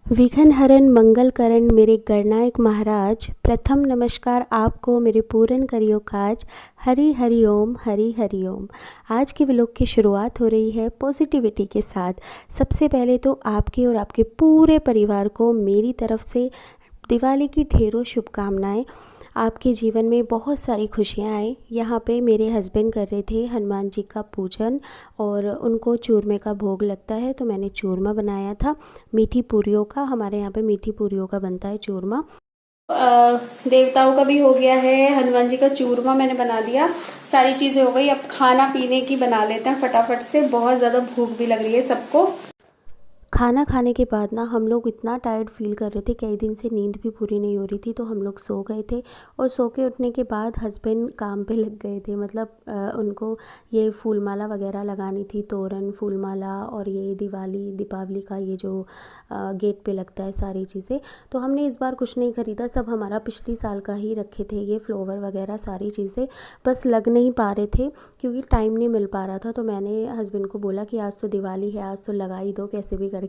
विघ्नहरण मंगलकरण मेरे गणनायक महाराज, प्रथम नमस्कार आपको मेरे पूरन करियो काज। हरि हरि ओम, हरि हरि ओम। आज के व्लॉग की शुरुआत हो रही है पॉजिटिविटी के साथ। सबसे पहले तो आपके और आपके पूरे परिवार को मेरी तरफ से दिवाली की ढेरों शुभकामनाएं। आपके जीवन में बहुत सारी खुशियाँ आए। यहाँ पे मेरे हस्बैंड कर रहे थे हनुमान जी का पूजन और उनको चूरमे का भोग लगता है, तो मैंने चूरमा बनाया था मीठी पूरियों का। हमारे यहाँ पे मीठी पूरियों का बनता है चूरमा। देवताओं का भी हो गया है, हनुमान जी का चूरमा मैंने बना दिया, सारी चीज़ें हो गई। अब खाना पीने की बना लेते हैं फटाफट से, बहुत ज़्यादा भूख भी लग रही है सबको। खाना खाने के बाद ना हम लोग इतना टायर्ड फील कर रहे थे, कई दिन से नींद भी पूरी नहीं हो रही थी, तो हम लोग सो गए थे। और सो के उठने के बाद हस्बैंड काम पे लग गए थे। मतलब उनको ये फूल माला वगैरह लगानी थी, तोरण फूल माला, और ये दीपावली का ये जो गेट पे लगता है सारी चीज़ें। तो हमने इस बार कुछ नहीं ख़रीदा, सब हमारा पिछली साल का ही रखे थे, ये फ्लावर वगैरह सारी चीज़ें। बस लग नहीं पा रहे थे क्योंकि टाइम नहीं मिल पा रहा था। तो मैंने हस्बैंड को बोला कि आज तो दिवाली है, आज तो लगा ही दो कैसे भी करके।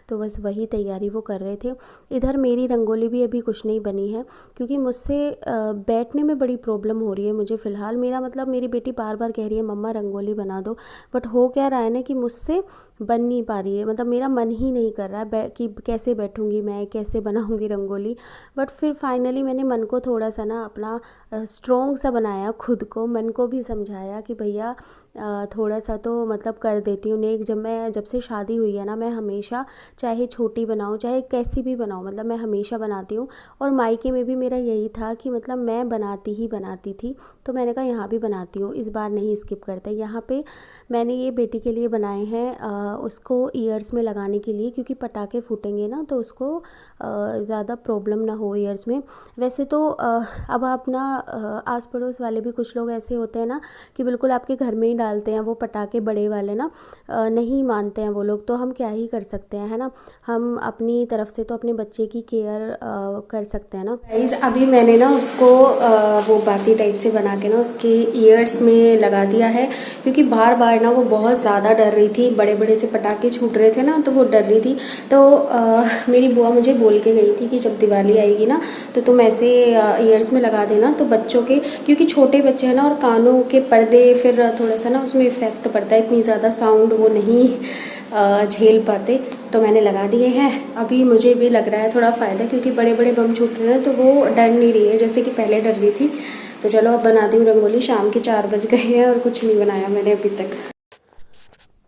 तो बस वही तैयारी वो कर रहे थे। इधर मेरी रंगोली भी अभी कुछ नहीं बनी है क्योंकि मुझसे बैठने में बड़ी प्रॉब्लम हो रही है मुझे फ़िलहाल। मेरी बेटी बार बार कह रही है मम्मा रंगोली बना दो, बट हो क्या रहा है ना कि मुझसे बन नहीं पा रही है। मतलब मेरा मन ही नहीं कर रहा है कि कैसे बैठूंगी मैं, कैसे बनाऊंगी रंगोली। बट फिर फाइनली मैंने मन को थोड़ा सा ना अपना स्ट्रॉन्ग सा बनाया, खुद को मन को भी समझाया कि भैया थोड़ा सा तो मतलब कर देती हूँ। नेक जब से शादी हुई है ना, मैं हमेशा चाहे छोटी बनाऊँ चाहे कैसी भी बनाऊँ, मतलब मैं हमेशा बनाती हूँ। और मायके में भी मेरा यही था कि मतलब मैं बनाती थी। तो मैंने कहा यहाँ भी बनाती हूँ, इस बार नहीं स्किप करते। यहाँ पे मैंने ये बेटी के लिए बनाए हैं, उसको ईयर्स में लगाने के लिए, क्योंकि पटाखे फूटेंगे ना तो उसको ज़्यादा प्रॉब्लम ना हो ईयर्स में। वैसे तो अब आप ना आस पड़ोस वाले भी कुछ लोग ऐसे होते हैं ना कि बिल्कुल आपके घर में ही डालते हैं वो पटाखे बड़े वाले ना, नहीं मानते हैं वो लोग। तो हम क्या ही कर सकते हैं, है ना। हम अपनी तरफ से तो अपने बच्चे की केयर कर सकते हैं ना। गाइस अभी मैंने ना उसको वो बाती टाइप से बना के ना उसके ईयर्स में लगा दिया है, क्योंकि बार बार ना वो बहुत ज़्यादा डर रही थी। बड़े बड़े से पटाखे छूट रहे थे ना, तो वो डर रही थी। तो मेरी बुआ मुझे बोल के गई थी कि जब दिवाली आएगी ना तो तुम ऐसे ईयर्स में लगा देना, तो बच्चों के, क्योंकि छोटे बच्चे हैं ना और कानों के पर्दे फिर थोड़ा सा ना उसमें इफ़ेक्ट पड़ता है, इतनी ज़्यादा साउंड वो नहीं झेल पाते। तो मैंने लगा दिए हैं। अभी मुझे भी लग रहा है थोड़ा फ़ायदा, क्योंकि बड़े बड़े बम छूट रहे हैं तो वो डर नहीं रही है जैसे कि पहले डर रही थी। तो चलो अब बनाती हूँ रंगोली। शाम के 4 बज गए हैं और कुछ नहीं बनाया मैंने अभी तक।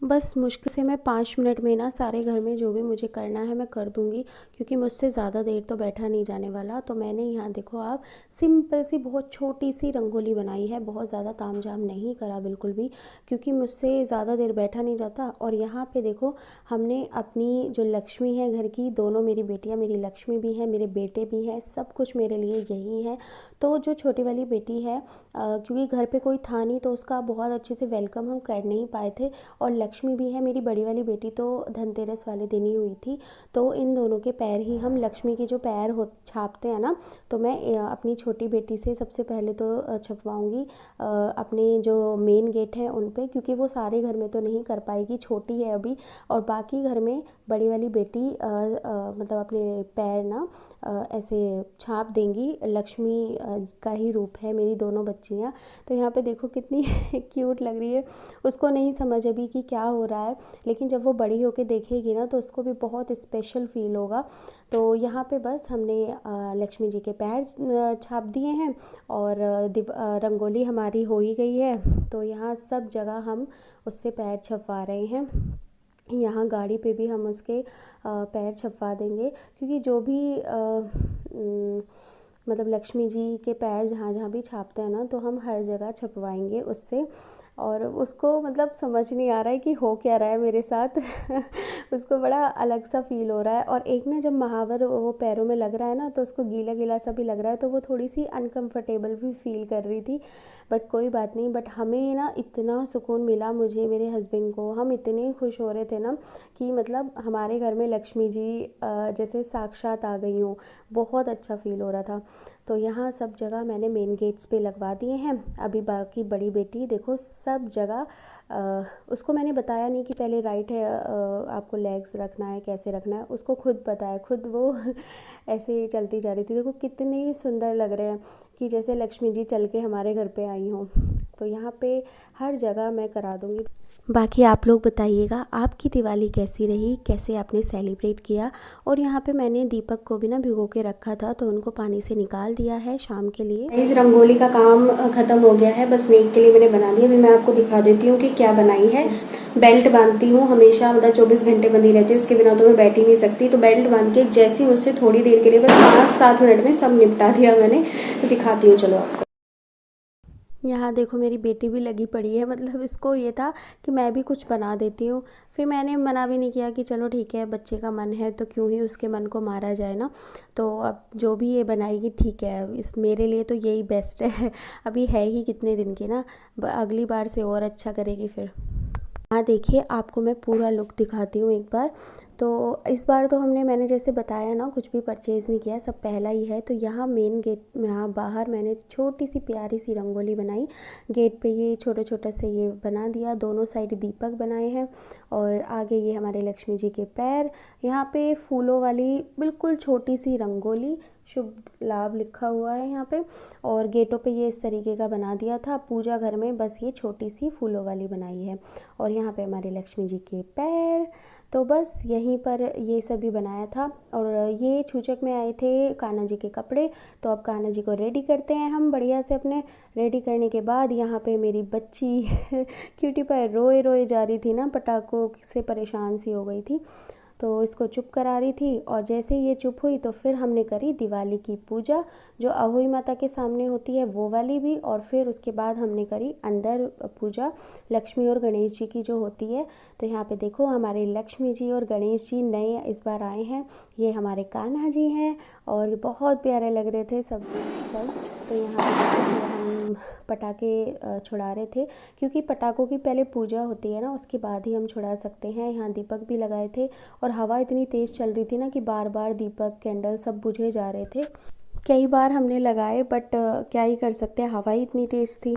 बस मुश्किल से मैं 5 मिनट में ना सारे घर में जो भी मुझे करना है मैं कर दूँगी, क्योंकि मुझसे ज़्यादा देर तो बैठा नहीं जाने वाला। तो मैंने यहाँ देखो आप सिंपल सी बहुत छोटी सी रंगोली बनाई है, बहुत ज़्यादा तामझाम नहीं करा बिल्कुल भी, क्योंकि मुझसे ज़्यादा देर बैठा नहीं जाता। और यहाँ पे देखो हमने अपनी जो लक्ष्मी है घर की, दोनों मेरी बेटियाँ, मेरी लक्ष्मी भी हैं, मेरे बेटे भी हैं, सब कुछ मेरे लिए यही है। तो जो छोटी वाली बेटी है, क्योंकि घर पे कोई था नहीं तो उसका बहुत अच्छे से वेलकम हम कर नहीं पाए थे। और लक्ष्मी भी है मेरी बड़ी वाली बेटी, तो धनतेरस वाले दिन ही हुई थी। तो इन दोनों के पैर ही हम लक्ष्मी के जो पैर हो छापते हैं ना, तो मैं अपनी छोटी बेटी से सबसे पहले तो छपवाऊँगी अपने जो मेन गेट है उन पे, क्योंकि वो सारे घर में तो नहीं कर पाएगी, छोटी है अभी। और बाकी घर में बड़ी वाली बेटी मतलब अपने पैर ना ऐसे छाप देंगी। लक्ष्मी का ही रूप है मेरी दोनों बच्चियाँ। तो यहाँ पे देखो कितनी क्यूट लग रही है। उसको नहीं समझ अभी कि क्या हो रहा है, लेकिन जब वो बड़ी होके देखेगी ना तो उसको भी बहुत स्पेशल फील होगा। तो यहाँ पे बस हमने लक्ष्मी जी के पैर छाप दिए हैं और रंगोली हमारी हो ही गई है। तो यहाँ सब जगह हम उससे पैर छपवा रहे हैं। यहाँ गाड़ी पे भी हम उसके पैर छपवा देंगे, क्योंकि जो भी मतलब लक्ष्मी जी के पैर जहाँ जहाँ भी छापते हैं ना, तो हम हर जगह छपवाएंगे उससे। और उसको मतलब समझ नहीं आ रहा है कि हो क्या रहा है मेरे साथ उसको बड़ा अलग सा फील हो रहा है। और एक ना जब महावर वो पैरों में लग रहा है ना, तो उसको गीला गीला सा भी लग रहा है, तो वो थोड़ी सी अनकंफर्टेबल भी फील कर रही थी। बट कोई बात नहीं। बट हमें ना इतना सुकून मिला, मुझे मेरे हस्बैंड को, हम इतने खुश हो रहे थे ना कि मतलब हमारे घर में लक्ष्मी जी जैसे साक्षात आ गई हों। बहुत अच्छा फील हो रहा था। तो यहाँ सब जगह मैंने मेन गेट्स पे लगवा दिए हैं। अभी बाकी बड़ी बेटी देखो सब जगह उसको मैंने बताया नहीं कि पहले राइट है आपको लेग्स रखना है, कैसे रखना है, उसको खुद पता है, खुद वो ऐसे ही चलती जा रही थी। देखो कितने सुंदर लग रहे हैं कि जैसे लक्ष्मी जी चल के हमारे घर पे आई हों। तो यहाँ पे हर जगह मैं करा दूँगी। बाकी आप लोग बताइएगा आपकी दिवाली कैसी रही, कैसे आपने सेलिब्रेट किया। और यहाँ पे मैंने दीपक को भी ना भिगो के रखा था, तो उनको पानी से निकाल दिया है शाम के लिए। इस रंगोली का काम ख़त्म हो गया है, बस नेक के लिए मैंने बना दिया। अभी मैं आपको दिखा देती हूँ कि क्या बनाई है। बेल्ट बांधती हूँ हमेशा, मतलब 24 घंटे बंधी रहती है, उसके बिना तो मैं बैठ ही नहीं सकती। तो बेल्ट बांध के जैसे ही उससे थोड़ी देर के लिए बस 5-7 मिनट में सब निपटा दिया मैंने। तो दिखाती हूँ चलो आपको। यहाँ देखो मेरी बेटी भी लगी पड़ी है, मतलब इसको ये था कि मैं भी कुछ बना देती हूँ। फिर मैंने मना भी नहीं किया कि चलो ठीक है, बच्चे का मन है तो क्यों ही उसके मन को मारा जाए ना। तो अब जो भी ये बनाएगी ठीक है, इस मेरे लिए तो यही बेस्ट है। अभी है ही कितने दिन की ना, अगली बार से और अच्छा करेगी फिर। हाँ देखिए आपको मैं पूरा लुक दिखाती हूँ एक बार। तो इस बार तो मैंने जैसे बताया ना कुछ भी परचेज़ नहीं किया, सब पहला ही है। तो यहाँ मेन गेट में यहाँ बाहर मैंने छोटी सी प्यारी सी रंगोली बनाई। गेट पे ये छोटा छोटा से ये बना दिया, दोनों साइड दीपक बनाए हैं और आगे ये हमारे लक्ष्मी जी के पैर। यहाँ पे फूलों वाली बिल्कुल छोटी सी रंगोली, शुभ लाभ लिखा हुआ है यहाँ पे। और गेटों पे ये इस तरीके का बना दिया था। पूजा घर में बस ये छोटी सी फूलों वाली बनाई है। और यहाँ पे हमारे लक्ष्मी जी के पैर। तो बस यहीं पर ये सभी बनाया था। और ये छूचक में आए थे कान्हा जी के कपड़े, तो अब कान्हा जी को रेडी करते हैं हम बढ़िया से। अपने रेडी करने के बाद यहाँ पे मेरी बच्ची क्यूटी पर रोए रोए जा रही थी ना, पटाखों से परेशान सी हो गई थी, तो इसको चुप करा रही थी। और जैसे ही ये चुप हुई तो फिर हमने करी दिवाली की पूजा, जो अहोई माता के सामने होती है वो वाली भी। और फिर उसके बाद हमने करी अंदर पूजा लक्ष्मी और गणेश जी की जो होती है। तो यहाँ पे देखो हमारे लक्ष्मी जी और गणेश जी नए इस बार आए हैं। ये हमारे कान्हा जी हैं और ये बहुत प्यारे लग रहे थे सब। तो यहाँ पे देखो हम पटाखे छुड़ा रहे थे, क्योंकि पटाखों की पहले पूजा होती है ना, उसके बाद ही हम छुड़ा सकते हैं। यहाँ दीपक भी लगाए थे और हवा इतनी तेज़ चल रही थी ना कि बार बार दीपक कैंडल सब बुझे जा रहे थे। कई बार हमने लगाए बट क्या ही कर सकते हैं, हवा ही इतनी तेज़ थी।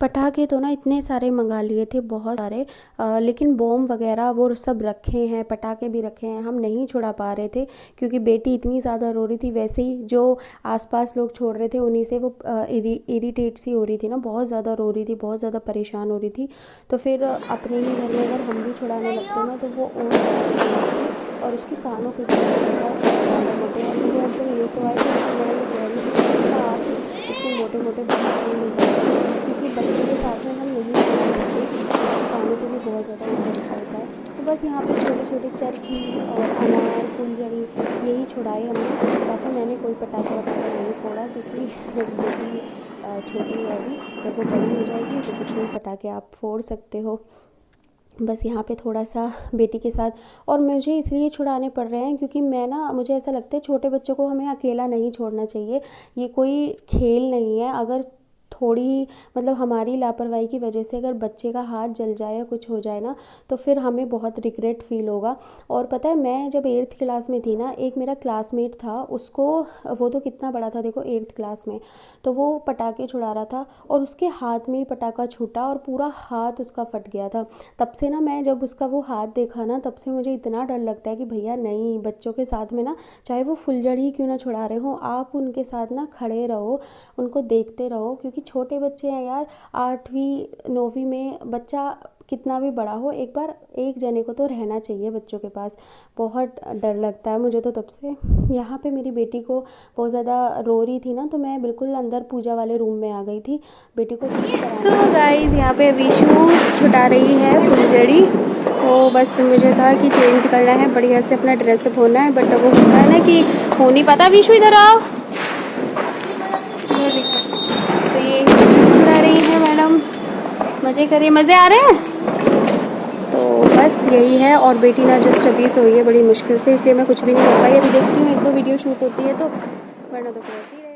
पटाखे तो ना इतने सारे मंगा लिए थे, बहुत सारे, लेकिन बॉम वगैरह वो सब रखे हैं, पटाखे भी रखे हैं, हम नहीं छुड़ा पा रहे थे क्योंकि बेटी इतनी ज़्यादा रो रही थी। वैसे ही जो आसपास लोग छोड़ रहे थे उन्हीं से वो इरिटेट सी हो रही थी ना, बहुत ज़्यादा रो रही थी, बहुत ज़्यादा परेशान हो रही थी। तो फिर अपने ही घर में अगर हम भी छुड़ाने लगते ना तो वो और उसके कानों के मोटे ये तो आए इतने मोटे मोटे क्योंकि बच्चे के साथ में हम नहीं कर सकते, खाने पे भी बहुत ज़्यादा इफेक्ट पड़ता है। तो बस यहाँ पे छोटे छोटे चरखी और अनार फुलझड़ी यही छुड़ाए हमने। बाकी मैंने कोई पटाखा वटाखा नहीं फोड़ा क्योंकि बेटी छोटी है अभी, जब वो बड़ी हो जाएगी तो कुछ भी पटाखे आप फोड़ सकते हो। बस यहाँ पे थोड़ा सा बेटी के साथ, और मुझे इसलिए छुड़ाने पड़ रहे हैं क्योंकि मैं ना, मुझे ऐसा लगता है छोटे बच्चों को हमें अकेला नहीं छोड़ना चाहिए। ये कोई खेल नहीं है। अगर थोड़ी मतलब हमारी लापरवाही की वजह से अगर बच्चे का हाथ जल जाए या कुछ हो जाए ना तो फिर हमें बहुत रिग्रेट फील होगा। और पता है मैं जब 8th क्लास में थी ना, एक मेरा क्लासमेट था, उसको, वो तो कितना बड़ा था देखो 8th क्लास में, तो वो पटाखे छुड़ा रहा था और उसके हाथ में ही पटाखा छूटा और पूरा हाथ उसका फट गया था। तब से ना मैं जब उसका वो हाथ देखा ना, तब से मुझे इतना डर लगता है कि भैया नहीं, बच्चों के साथ में ना चाहे वो फुलझड़ी क्यों ना छुड़ा रहे हो, आप उनके साथ ना खड़े रहो, उनको देखते रहो, क्योंकि छोटे बच्चे हैं यार। 8वीं 9वीं में बच्चा कितना भी बड़ा हो, एक बार एक जने को तो रहना चाहिए बच्चों के पास। बहुत डर लगता है मुझे तो तब से। यहाँ पे मेरी बेटी को बहुत ज़्यादा रो रही थी ना, तो मैं बिल्कुल अंदर पूजा वाले रूम में आ गई थी बेटी को। सो गाइस यहाँ पे विशु छुटा रही है फुलझड़ी तो बस मुझे था कि चेंज करना है, बढ़िया से अपना ड्रेसअप होना है, बट वो होता है ना कि हो नहीं पाता। विशु इधर आओ। तो ये चुरा रही है मैडम, मज़े करिए, मज़े आ रहे हैं। तो बस यही है। और बेटी ना जस्ट अभी सोई है बड़ी मुश्किल से, इसलिए मैं कुछ भी नहीं कर पाई। अभी देखती हूँ 1-2 वीडियो शूट होती है तो, वरना तो फिर ऐसे ही